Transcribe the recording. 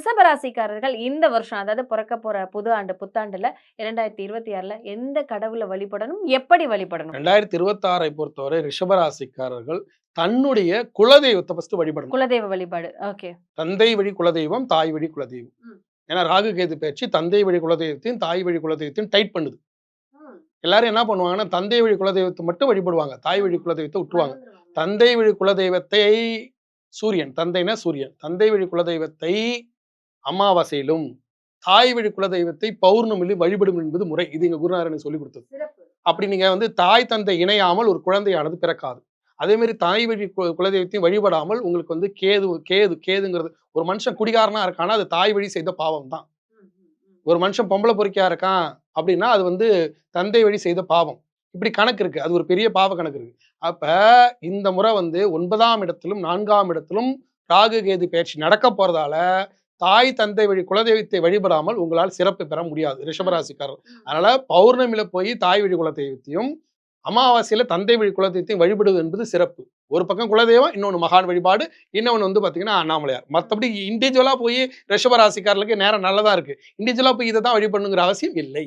ரிஷபராசிக்காரர்கள் இந்த வருஷம் அதாவது பொறக்க போற புது ஆண்டு புத்தாண்டுல 2026ல எந்த கடவுள வழிபடணும்? எப்படி வழிபடணும்? 2026 பொறுத்தவரை ரிஷபராசிக்காரர்கள் தன்னுடைய குலதெய்வத்தை ஃபர்ஸ்ட் வழிபடணும். குலதெய்வ வழிபாடு. ஓகே. தந்தை வழி குலதெய்வம், தாய் வழி குலதெய்வம். ஏன்னா ராகு கேது பயிற்சி தந்தை வழி குலதெய்வத்தையும் தாய் வழி குலதெய்வத்தையும் டைட் பண்ணுது. எல்லாரும் என்ன பண்ணுவாங்கன்னா தந்தை வழி குலதெய்வத்தை மட்டும் வழிபடுவாங்க, தாய் வழி குலதெய்வத்தை விட்டுருவாங்க. தந்தை வழி குலதெய்வத்தை சூரியன், தந்தைனா சூரியன், தந்தை வழி குலதெய்வத்தை அமாவாசையிலும் தாய் வழி குலதெய்வத்தை பௌர்ணமியிலும் வழிபடும் என்பது முறை. இது எங்க குருநாதர் சொல்லி கொடுத்தது. அப்படி நீங்க வந்து தாய் தந்தை இணையாமல் ஒரு குழந்தையானது பிறக்காது. அதே மாதிரி தாய் வழி குலதெய்வத்தையும் வழிபடாமல் உங்களுக்கு வந்து கேதுங்கிறது ஒரு மனுஷன் குடிகாரனா இருக்கானா அது தாய் வழி செய்த பாவம் தான். ஒரு மனுஷன் பொம்பளை பொறுக்கியா இருக்கான் அப்படின்னா அது வந்து தந்தை வழி செய்த பாவம். இப்படி கணக்கு இருக்கு. அது ஒரு பெரிய பாவ கணக்கு இருக்கு. அப்ப இந்த முறை வந்து 9ஆம் இடத்திலும் 4ஆம் இடத்திலும் ராகு கேது பயிற்சி நடக்க போறதால தாய் தந்தை வழி குலதெய்வத்தை வழிபடாமல் உங்களால் சிறப்பு பெற முடியாது ரிஷபராசிக்காரர். அதனால பௌர்ணமியில போய் தாய் வழி குலதெய்வத்தையும் அமாவாசையில தந்தை வழி குலதெய்வத்தையும் வழிபடுவது என்பது சிறப்பு. ஒரு பக்கம் குலதெய்வம், இன்னொன்று மகான் வழிபாடு, இன்னொன்று வந்து பாத்தீங்கன்னா அண்ணாமலையார். மற்றபடி இண்டிவிஜுவலா போய் ரிஷபராசிக்காரர்களுக்கு நேரம் நல்லதா இருக்கு. இண்டிவிஜுவலா போய் இதை தான் வழிபடணுங்கிற அவசியம் இல்லை.